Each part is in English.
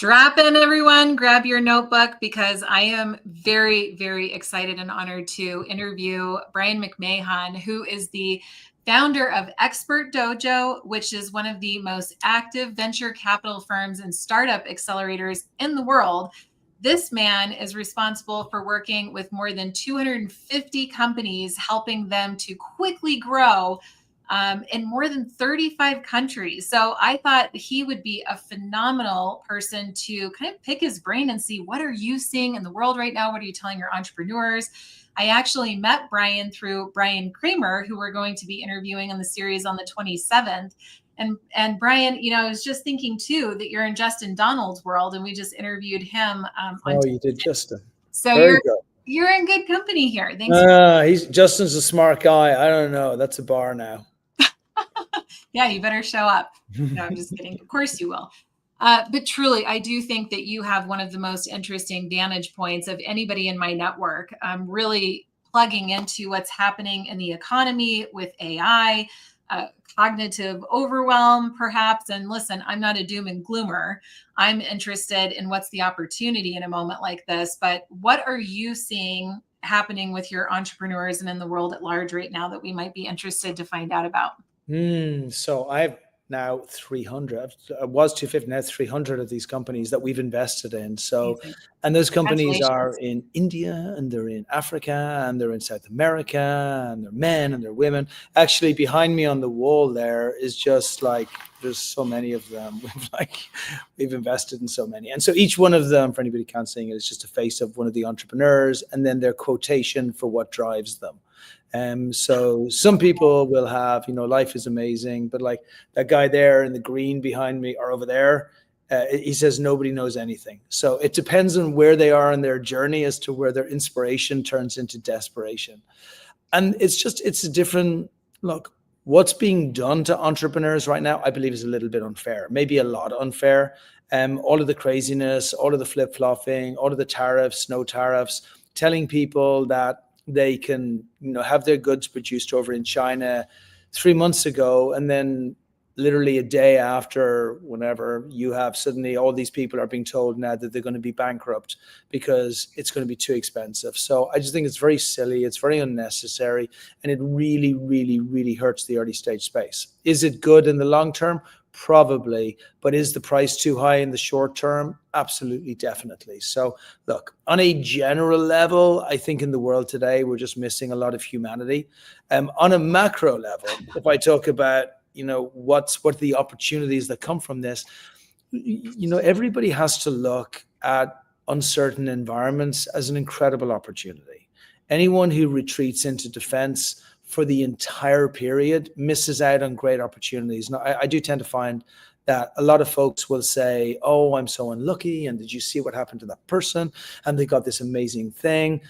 Strap in, everyone. Grab your notebook because I am very, very excited and honored to interview Brian Mac Mahon, who is the founder of Expert Dojo, which is one of the most active venture capital firms and startup accelerators in the world. This man is responsible for working with more than 250 companies, helping them to quickly grow in more than 35 countries. So I thought he would be a phenomenal person to kind of pick his brain and see, what are you seeing in the world right now? What are you telling your entrepreneurs? I actually met Brian through Brian Kramer, who we're going to be interviewing on the series on the 27th. And Brian, I was just thinking too that you're in Justin Donald's world, and we just interviewed him. You did, Justin. So you're in good company here. Thanks. Justin's a smart guy. I don't know. That's a bar now. Yeah, you better show up. No, I'm just kidding. Of course you will. But truly, I do think that you have one of the most interesting vantage points of anybody in my network. Really plugging into what's happening in the economy with AI, cognitive overwhelm, perhaps. And listen, I'm not a doom and gloomer. I'm interested in what's the opportunity in a moment like this. But what are you seeing happening with your entrepreneurs and in the world at large right now that we might be interested to find out about? So I've now 300. I was 250, now 300 of these companies that we've invested in. So, and those companies are in India, and they're in Africa, and they're in South America, and they're men and they're women. Actually, behind me on the wall there is just like, there's so many of them. We've invested in so many. And so each one of them, for anybody who can't see it, is just a face of one of the entrepreneurs and then their quotation for what drives them. So some people will have, life is amazing, but like that guy there in the green behind me or over there, he says nobody knows anything. So it depends on where they are in their journey as to where their inspiration turns into desperation. And it's a different look. What's being done to entrepreneurs right now, I believe, is a little bit unfair, maybe a lot unfair. All of the craziness, all of the flip-flopping, all of the tariffs, no tariffs, telling people that they can, have their goods produced over in China 3 months ago, and then literally a day after, whenever, you have suddenly all these people are being told now that they're going to be bankrupt because it's going to be too expensive. So I just think it's very silly. It's very unnecessary. And it really, really, really hurts the early stage space. Is it good in the long term? Probably. But is the price too high in the short term? Absolutely, definitely. So look, on a general level, I think in the world today, we're just missing a lot of humanity. On a macro level, if I talk about, what are the opportunities that come from this, everybody has to look at uncertain environments as an incredible opportunity. Anyone who retreats into defense for the entire period misses out on great opportunities. Now, I do tend to find that a lot of folks will say, oh, I'm so unlucky, and did you see what happened to that person? And they got this amazing thing.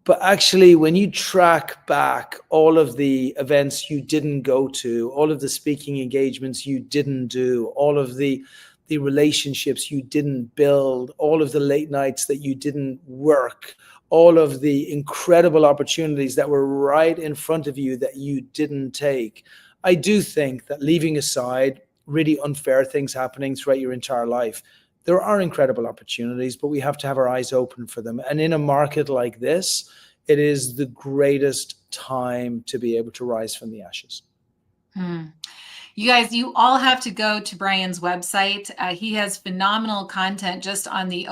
But actually, when you track back all of the events you didn't go to, all of the speaking engagements you didn't do, all of the relationships you didn't build, all of the late nights that you didn't work, all of the incredible opportunities that were right in front of you that you didn't take, I do think that, leaving aside really unfair things happening throughout your entire life, there are incredible opportunities, but we have to have our eyes open for them. And in a market like this, it is the greatest time to be able to rise from the ashes. You guys, you all have to go to Brian's website. He has phenomenal content just on the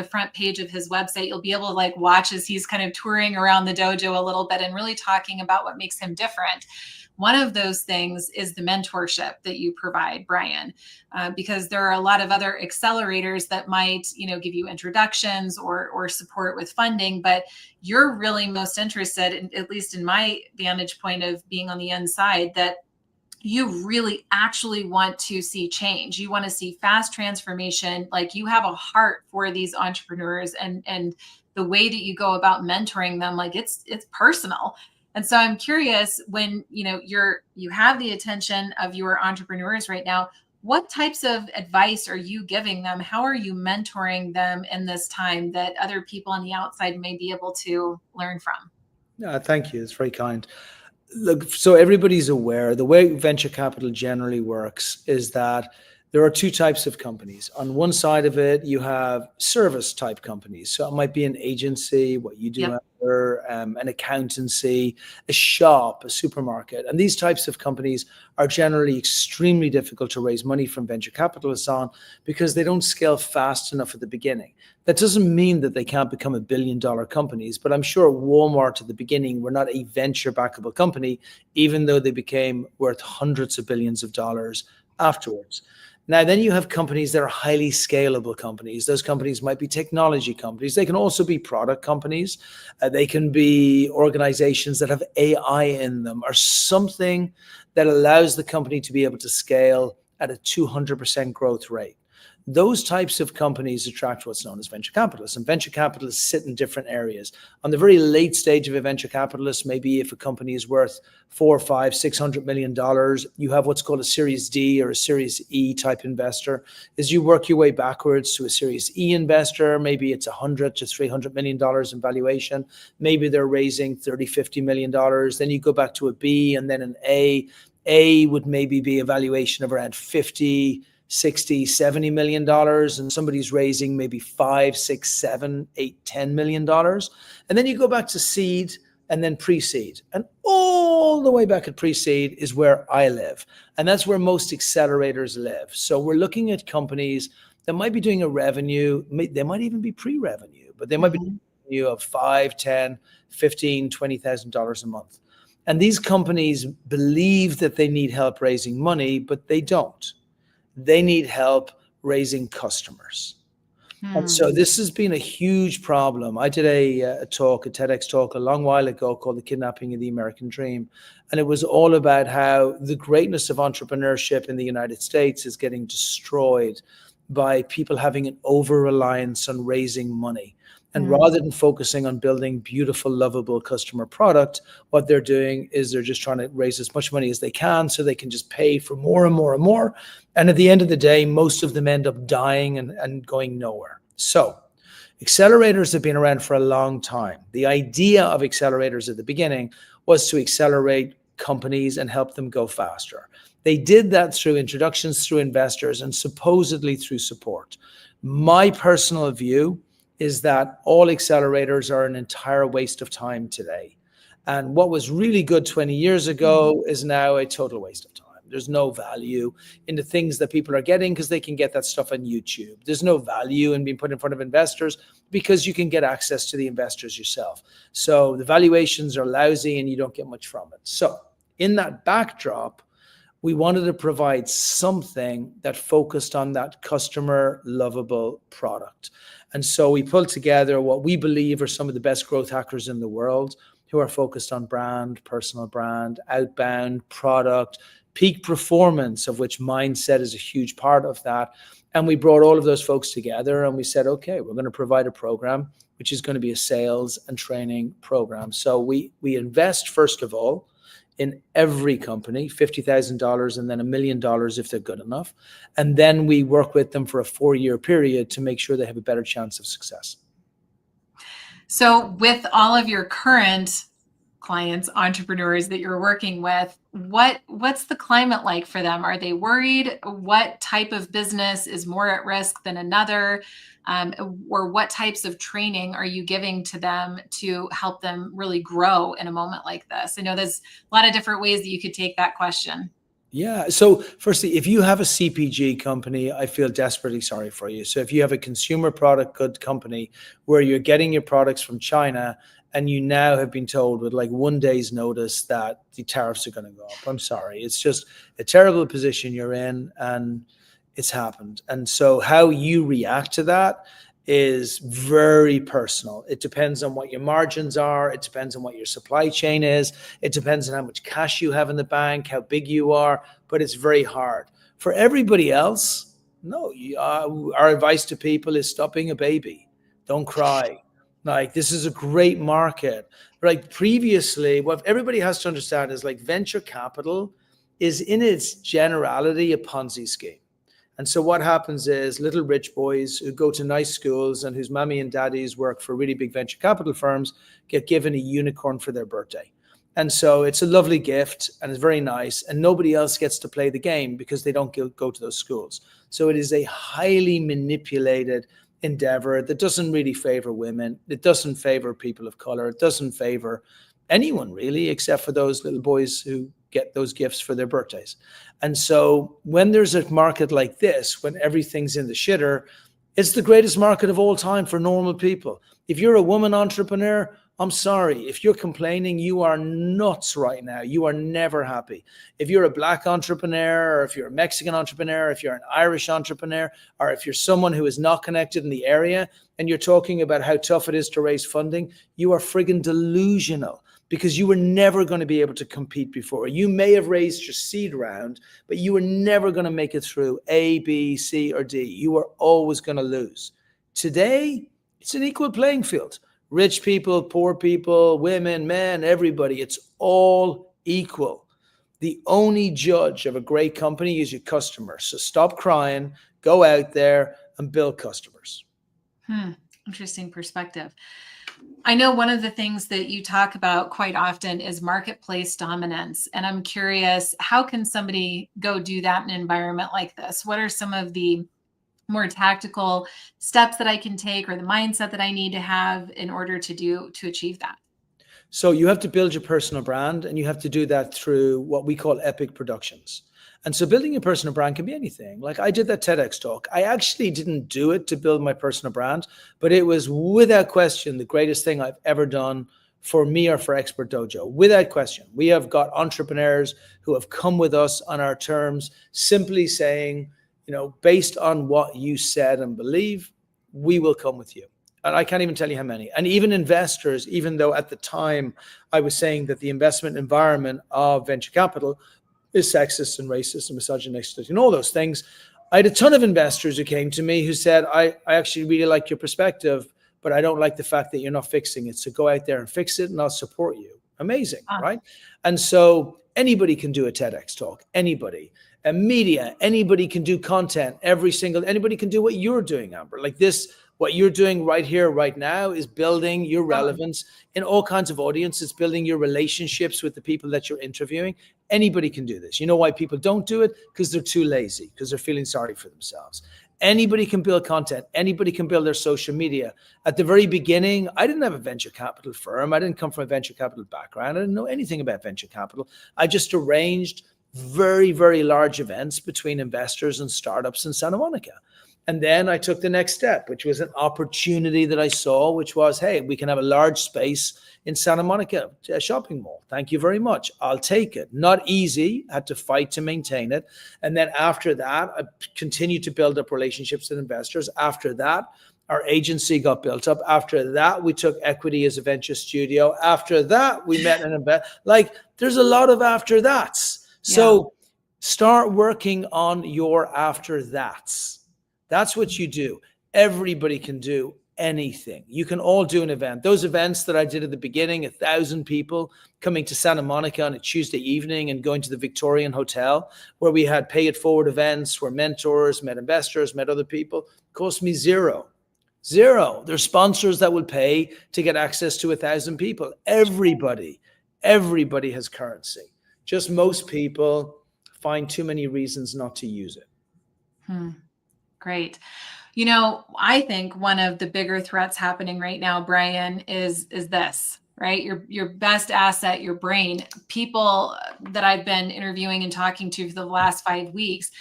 front page of his website. You'll be able to watch as he's kind of touring around the dojo a little bit and really talking about what makes him different. One of those things is the mentorship that you provide, Brian, because there are a lot of other accelerators that might, give you introductions or support with funding, but you're really most interested in, at least in my vantage point of being on the inside, that you really actually want to see change. You want to see fast transformation. Like, you have a heart for these entrepreneurs, and the way that you go about mentoring them, it's personal. And so I'm curious, when you have the attention of your entrepreneurs right now, what types of advice are you giving them? How are you mentoring them in this time that other people on the outside may be able to learn from? Thank you. It's very kind. Look, so everybody's aware, the way venture capital generally works is that there are two types of companies. On one side of it, you have service type companies. So it might be an agency, what you do, Yep. an accountancy, a shop, a supermarket. And these types of companies are generally extremely difficult to raise money from venture capitalists on because they don't scale fast enough at the beginning. That doesn't mean that they can't become $1 billion companies, but I'm sure Walmart at the beginning were not a venture backable company, even though they became worth hundreds of billions of dollars afterwards. Now, then you have companies that are highly scalable companies. Those companies might be technology companies. They can also be product companies. They can be organizations that have AI in them or something that allows the company to be able to scale at a 200% growth rate. Those types of companies attract what's known as venture capitalists, and venture capitalists sit in different areas. On the very late stage of a venture capitalist, maybe if a company is worth $400, $500, $600 million, you have what's called a Series D or a Series E type investor. As you work your way backwards to a Series E investor, maybe it's $100 to $300 million in valuation. Maybe they're raising $30, $50 million. Then you go back to a B and then an A. A would maybe be a valuation of around 50, 60, $70 million, and somebody's raising maybe $5, $6, $7, $8, $10 million. And then you go back to seed and then pre-seed. And all the way back at pre-seed is where I live. And that's where most accelerators live. So we're looking at companies that might be doing a revenue, they might even be pre-revenue, but they might be doing a revenue of $5, $10, $15, $20,000 a month. And these companies believe that they need help raising money, but they don't. They need help raising customers. And so this has been a huge problem. I did a TEDx talk a long while ago called The Kidnapping of the American Dream. And it was all about how the greatness of entrepreneurship in the United States is getting destroyed by people having an over-reliance on raising money. And rather than focusing on building beautiful, lovable customer product, what they're doing is they're just trying to raise as much money as they can so they can just pay for more and more and more. And at the end of the day, most of them end up dying and going nowhere. So accelerators have been around for a long time. The idea of accelerators at the beginning was to accelerate companies and help them go faster. They did that through introductions, through investors, and supposedly through support. My personal view is that all accelerators are an entire waste of time today. And what was really good 20 years ago is now a total waste of time. There's no value in the things that people are getting because they can get that stuff on YouTube. There's no value in being put in front of investors because you can get access to the investors yourself. So the valuations are lousy and you don't get much from it. So in that backdrop, we wanted to provide something that focused on that customer lovable product. And so we pulled together what we believe are some of the best growth hackers in the world who are focused on brand, personal brand, outbound, product, peak performance, of which mindset is a huge part of that. And we brought all of those folks together and we said, okay, we're going to provide a program, which is going to be a sales and training program. So we invest, first of all, in every company, $50,000 and then $1 million if they're good enough. And then we work with them for a 4-year period to make sure they have a better chance of success. So with all of your current clients, entrepreneurs that you're working with, what's the climate like for them? Are they worried? What type of business is more at risk than another? Or what types of training are you giving to them to help them really grow in a moment like this? I know there's a lot of different ways that you could take that question. Yeah. So firstly, if you have a CPG company, I feel desperately sorry for you. So if you have a consumer product good company where you're getting your products from China and you now have been told with like 1 day's notice that the tariffs are going to go up, I'm sorry. It's just a terrible position you're in and it's happened. And so how you react to that is very personal. It depends on what your margins are. It depends on what your supply chain is. It depends on how much cash you have in the bank, how big you are, but it's very hard. For everybody else, no, our advice to people is stop being a baby. Don't cry. Like, this is a great market. Like previously, what everybody has to understand is like venture capital is in its generality a Ponzi scheme. And so what happens is little rich boys who go to nice schools and whose mommy and daddies work for really big venture capital firms get given a unicorn for their birthday. And so it's a lovely gift and it's very nice. And nobody else gets to play the game because they don't go to those schools. So it is a highly manipulated endeavor that doesn't really favor women. It doesn't favor people of color. It doesn't favor anyone really, except for those little boys who get those gifts for their birthdays. And so when there's a market like this, when everything's in the shitter, it's the greatest market of all time for normal people. If you're a woman entrepreneur, I'm sorry. If you're complaining, you are nuts right now. You are never happy. If you're a Black entrepreneur, or if you're a Mexican entrepreneur, if you're an Irish entrepreneur, or if you're someone who is not connected in the area and you're talking about how tough it is to raise funding, you are friggin' delusional, because you were never going to be able to compete before. You may have raised your seed round, but you were never going to make it through A, B, C, or D. You were always going to lose. Today, it's an equal playing field. Rich people, poor people, women, men, everybody, it's all equal. The only judge of a great company is your customer. So stop crying, go out there and build customers. Interesting perspective. I know one of the things that you talk about quite often is marketplace dominance. And I'm curious, how can somebody go do that in an environment like this? What are some of the more tactical steps that I can take, or the mindset that I need to have in order to achieve that? So you have to build your personal brand, and you have to do that through what we call epic productions. And so building your personal brand can be anything. Like I did that TEDx talk. I actually didn't do it to build my personal brand, but it was without question the greatest thing I've ever done for me or for Expert Dojo. Without question. We have got entrepreneurs who have come with us on our terms, simply saying, based on what you said and believe, we will come with you. And I can't even tell you how many. And even investors, even though at the time I was saying that the investment environment of venture capital is sexist and racist and misogynistic and all those things, I had a ton of investors who came to me who said, I actually really like your perspective, but I don't like the fact that you're not fixing it. So go out there and fix it and I'll support you. Amazing, right? And so anybody can do a TEDx talk, anybody. And media, anybody can do content, anybody can do what you're doing, Amber. Like this, what you're doing right here, right now is building your relevance in all kinds of audiences, building your relationships with the people that you're interviewing. Anybody can do this. You know why people don't do it? Because they're too lazy, because they're feeling sorry for themselves. Anybody can build content. Anybody can build their social media. At the very beginning, I didn't have a venture capital firm. I didn't come from a venture capital background. I didn't know anything about venture capital. I just arranged very, very large events between investors and startups in Santa Monica. And then I took the next step, which was an opportunity that I saw, which was, hey, we can have a large space in Santa Monica, a shopping mall. Thank you very much. I'll take it. Not easy. Had to fight to maintain it. And then after that, I continued to build up relationships with investors. After that, our agency got built up. After that, we took equity as a venture studio. After that, we met an investor. Like, there's a lot of after that's. So start working on your after that's. That's what you do. Everybody can do anything. You can all do an event. Those events that I did at the beginning, 1,000 people coming to Santa Monica on a Tuesday evening and going to the Victorian Hotel, where we had pay it forward events, where mentors, met investors, met other people, cost me zero. There's sponsors that will pay to get access to 1,000 people. Everybody has currency. Just most people find too many reasons not to use it. Great. I think one of the bigger threats happening right now, Brian, is this, right? Your best asset, your brain. People that I've been interviewing and talking to for the last 5 weeks,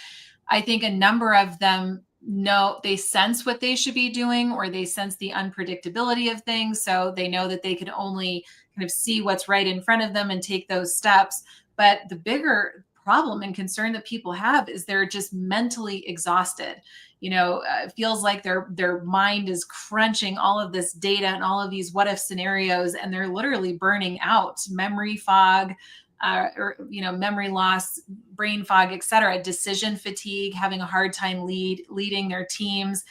I think a number of them know, they sense what they should be doing, or they sense the unpredictability of things. So they know that they can only kind of see what's right in front of them and take those steps. But the bigger problem and concern that people have is they're just mentally exhausted. It feels like their mind is crunching all of this data and all of these what if scenarios, and they're literally burning out. Memory fog, memory loss, brain fog, etc. Decision fatigue, having a hard time leading their teams.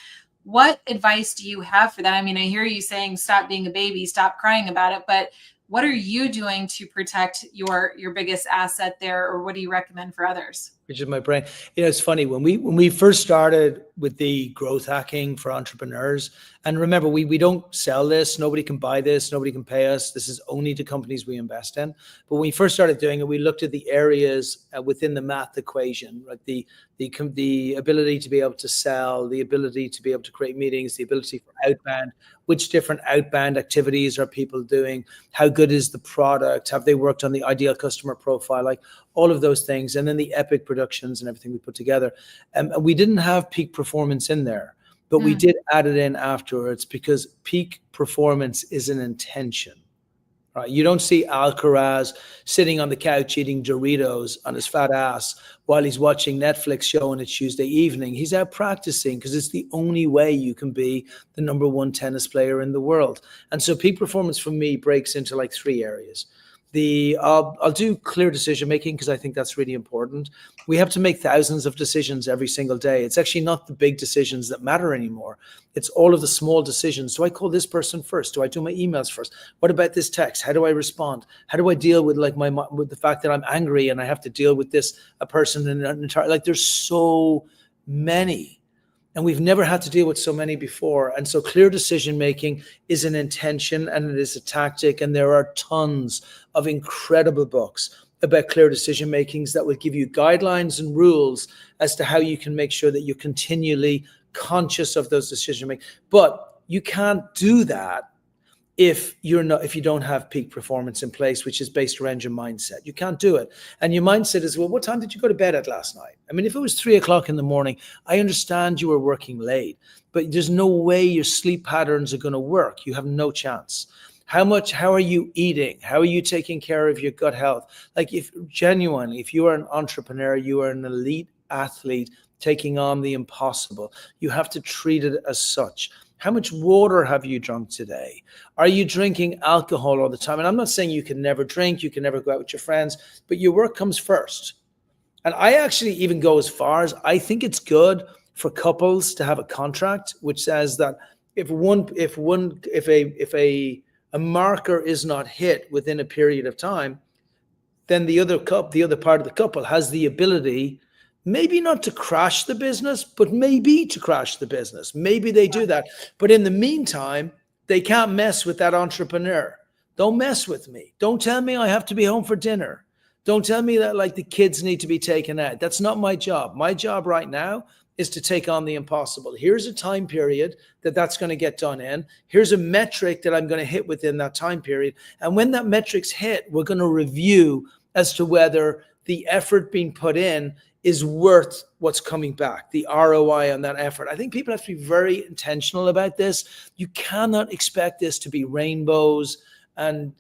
What advice do you have for that? I mean, I hear you saying stop being a baby, stop crying about it, but what are you doing to protect your biggest asset there, or what do you recommend for others? which is my brain. It's funny when we first started with the growth hacking for entrepreneurs, and remember, we don't sell this. Nobody can buy this. Nobody can pay us. This is only to companies we invest in. But when we first started doing it, we looked at the areas within the math equation, like the ability to be able to sell, the ability to be able to create meetings, the ability for outbound, which different outbound activities are people doing, how good is the product, have they worked on the ideal customer profile, like all of those things, and then the epic productions and everything we put together. And we didn't have peak performance in there, but we did add it in afterwards, because peak performance is an intention. Right? You don't see Alcaraz sitting on the couch eating Doritos on his fat ass while he's watching Netflix show on a Tuesday evening. He's out practicing, because it's the only way you can be the number one tennis player in the world. And so peak performance for me breaks into like 3 areas. I'll do clear decision making, because I think that's really important. We have to make thousands of decisions every single day. It's actually not the big decisions that matter anymore. It's all of the small decisions. Do I call this person first? Do I do my emails first? What about this text? How do I respond? How do I deal with with the fact that I'm angry and I have to deal with a person in an entire, like there's so many. And we've never had to deal with so many before. And so clear decision making is an intention, and it is a tactic. And there are tons of incredible books about clear decision makings that will give you guidelines and rules as to how you can make sure that you're continually conscious of those decision making. But you can't do that if you don't have peak performance in place, which is based around your mindset. You can't do it. And your mindset is, well, what time did you go to bed at last night? I mean, if it was 3:00 in the morning, I understand you were working late, but there's no way your sleep patterns are going to work. You have no chance. How are you eating? How are you taking care of your gut health? Like, if you are an entrepreneur, you are an elite athlete taking on the impossible. You have to treat it as such. How much water have you drunk today? Are you drinking alcohol all the time? And I'm not saying you can never drink, you can never go out with your friends, but your work comes first. And I actually even go as far as, I think it's good for couples to have a contract which says that if a marker is not hit within a period of time, then the other part of the couple has the ability, maybe not to crash the business, but maybe to crash the business. Maybe they do that. But in the meantime, they can't mess with that entrepreneur. Don't mess with me. Don't tell me I have to be home for dinner. Don't tell me that like the kids need to be taken out. That's not my job. My job right now is to take on the impossible. Here's a time period that's going to get done in. Here's a metric that I'm going to hit within that time period. And when that metric's hit, we're going to review as to whether the effort being put in is worth what's coming back, the ROI on that effort. I think people have to be very intentional about this. You cannot expect this to be rainbows and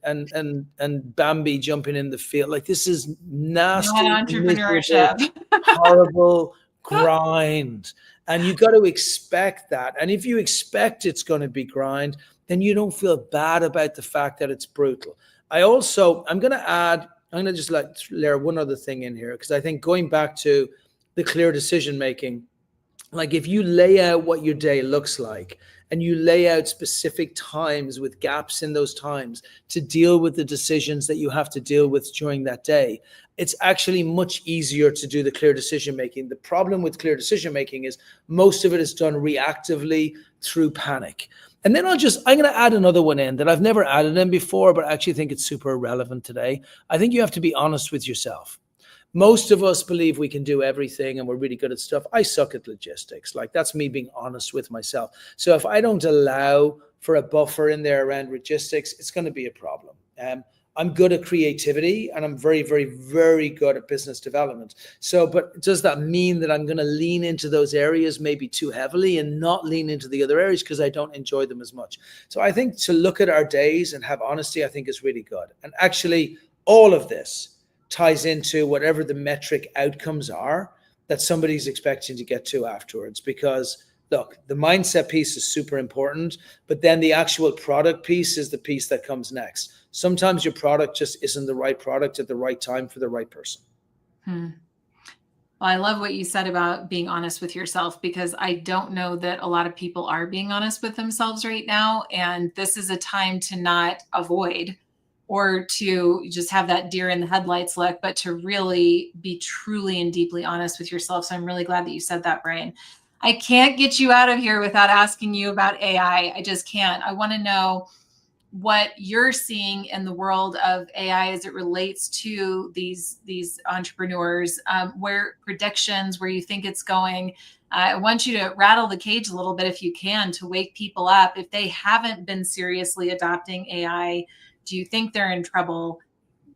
Bambi jumping in the field. Like, this is nasty, not entrepreneurship, horrible grind. And you got to expect that. And if you expect it's going to be grind, then you don't feel bad about the fact that it's brutal. I'm going to just layer one other thing in here, because I think going back to the clear decision making, like if you lay out what your day looks like and you lay out specific times with gaps in those times to deal with the decisions that you have to deal with during that day, it's actually much easier to do the clear decision making. The problem with clear decision making is most of it is done reactively through panic. And then I'm going to add another one in that I've never added in before, but I actually think it's super relevant today. I think you have to be honest with yourself. Most of us believe we can do everything and we're really good at stuff. I suck at logistics. Like, that's me being honest with myself. So if I don't allow for a buffer in there around logistics, it's going to be a problem. I'm good at creativity and I'm very, very, very good at business development. So, but does that mean that I'm going to lean into those areas maybe too heavily and not lean into the other areas because I don't enjoy them as much? So I think to look at our days and have honesty, I think is really good. And actually all of this ties into whatever the metric outcomes are that somebody's expecting to get to afterwards. Because look, the mindset piece is super important, but then the actual product piece is the piece that comes next. Sometimes your product just isn't the right product at the right time for the right person. Well, I love what you said about being honest with yourself, because I don't know that a lot of people are being honest with themselves right now. And this is a time to not avoid or to just have that deer in the headlights look, but to really be truly and deeply honest with yourself. So I'm really glad that you said that, Brian. I can't get you out of here without asking you about AI. I just can't. I want to know what you're seeing in the world of AI as it relates to these entrepreneurs, where predictions, where you think it's going. I want you to rattle the cage a little bit if you can, to wake people up. If they haven't been seriously adopting AI, do you think they're in trouble?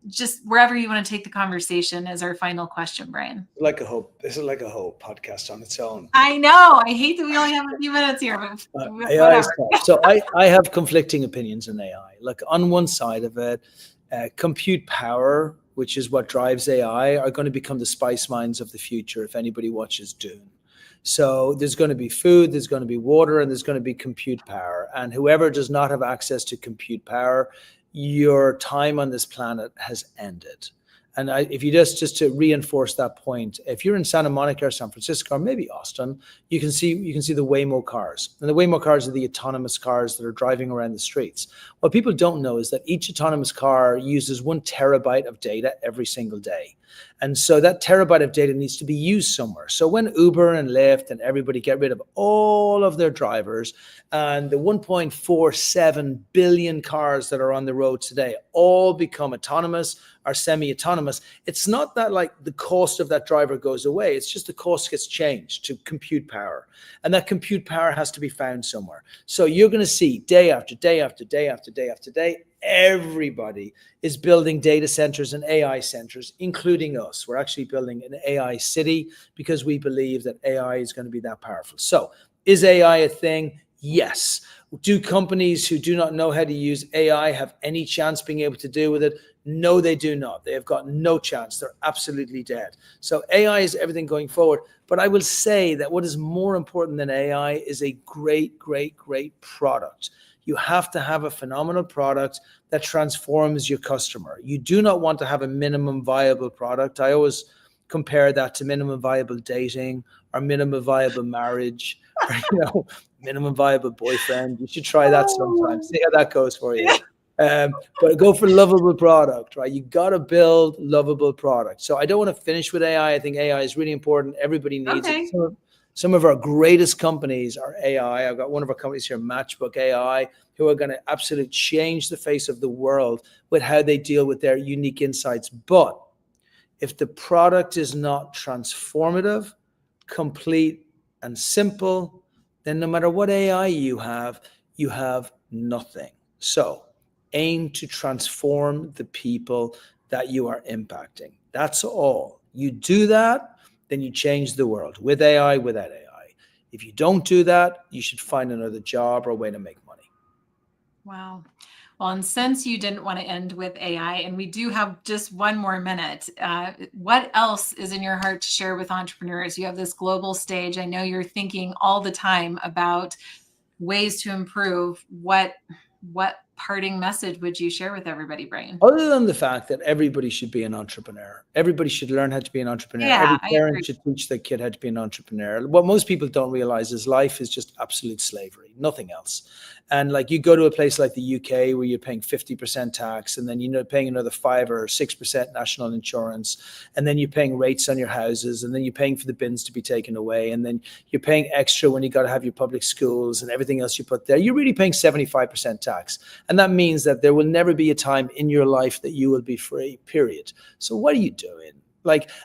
Just wherever you want to take the conversation as our final question, Brian. This is like a whole podcast on its own. I know. I hate that we only have a few minutes here, but AI stuff. So I have conflicting opinions on AI. Like on one side of it, compute power, which is what drives AI, are going to become the spice mines of the future if anybody watches Dune. So there's going to be food, there's going to be water, and there's going to be compute power. And whoever does not have access to compute power, your time on this planet has ended. And if you just to reinforce that point, if you're in Santa Monica or San Francisco or maybe Austin, you can see the Waymo cars. And the Waymo cars are the autonomous cars that are driving around the streets. What people don't know is that each autonomous car uses 1 terabyte of data every single day. And so that terabyte of data needs to be used somewhere. So when Uber and Lyft and everybody get rid of all of their drivers, and the 1.47 billion cars that are on the road today all become autonomous or semi-autonomous, it's not that like the cost of that driver goes away. It's just the cost gets changed to compute power. And that compute power has to be found somewhere. So you're going to see day after day after day after day after day, everybody is building data centers and AI centers, including us. We're actually building an AI city because we believe that AI is going to be that powerful. So is AI a thing? Yes. Do companies who do not know how to use AI have any chance being able to deal with it? No, they do not. They have got no chance. They're absolutely dead. So AI is everything going forward. But I will say that what is more important than AI is a great, great, great product. You have to have a phenomenal product that transforms your customer. You do not want to have a minimum viable product. I always compare that to minimum viable dating or minimum viable marriage, or, minimum viable boyfriend. You should try that sometime. See how that goes for you. But go for lovable product, right? You got to build lovable product. So I don't want to finish with AI. I think AI is really important. Everybody needs it. Some of our greatest companies are AI. I've got one of our companies here, Matchbook AI, who are going to absolutely change the face of the world with how they deal with their unique insights. But if the product is not transformative, complete, and simple, then no matter what AI you have nothing. So aim to transform the people that you are impacting. That's all. You do that, then you change the world with AI, without AI. If you don't do that, you should find another job or a way to make money. Wow. Well, and since you didn't want to end with AI, and we do have just one more minute, what else is in your heart to share with entrepreneurs? You have this global stage. I know you're thinking all the time about ways to improve. What parting message would you share with everybody, Brian? Other than the fact that everybody should be an entrepreneur. Everybody should learn how to be an entrepreneur. Yeah, Every parent should teach their kid how to be an entrepreneur. What most people don't realize is life is just absolute slavery, nothing else. And like you go to a place like the UK where you're paying 50% tax, and then you're paying another 5 or 6% national insurance, and then you're paying rates on your houses, and then you're paying for the bins to be taken away, and then you're paying extra when you got to have your public schools and everything else you put there. You're really paying 75% tax. And that means that there will never be a time in your life that you will be free, period. So what are you doing?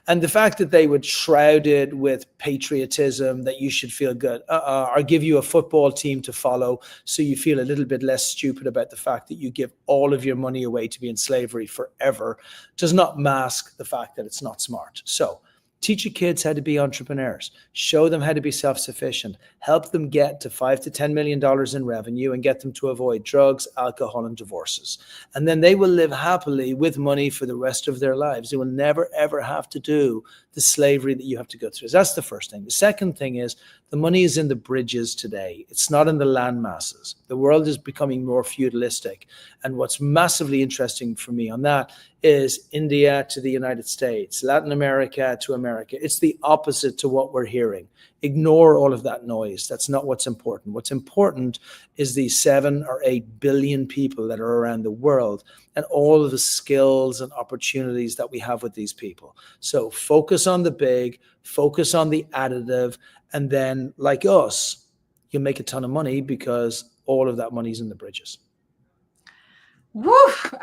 And the fact that they would shroud it with patriotism, that you should feel good, or give you a football team to follow so you feel a little bit less stupid about the fact that you give all of your money away to be in slavery forever, does not mask the fact that it's not smart. So teach your kids how to be entrepreneurs. Show them how to be self-sufficient. Help them get to $5 to $10 million in revenue and get them to avoid drugs, alcohol, and divorces. And then they will live happily with money for the rest of their lives. They will never, ever have to do the slavery that you have to go through. So that's the first thing. The second thing is the money is in the bridges today. It's not in the land masses. The world is becoming more feudalistic. And what's massively interesting for me on that is India to the United States, Latin America to America. It's the opposite to what we're hearing. Ignore all of that noise. That's not what's important. What's important is the 7 or 8 billion people that are around the world and all of the skills and opportunities that we have with these people. So focus on the big, focus on the additive, and then, like us, you'll make a ton of money because all of that money's in the bridges. Woo!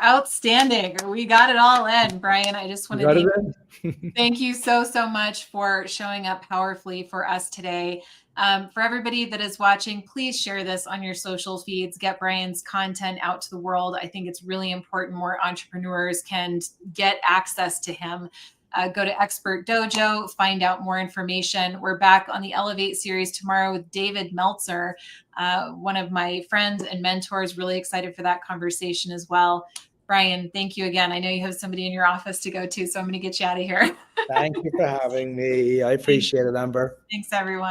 Outstanding. We got it all in, Brian. I just want to thank you so much for showing up powerfully for us today. For everybody that is watching, please share this on your social feeds. Get Brian's content out to the world. I think it's really important more entrepreneurs can get access to him. Go to Expert Dojo, find out more information. We're back on the Elevate series tomorrow with David Meltzer, one of my friends and mentors. Really excited for that conversation as well. Brian, thank you again. I know you have somebody in your office to go to, so I'm going to get you out of here. Thank you for having me. I appreciate it, Amber. Thanks, everyone.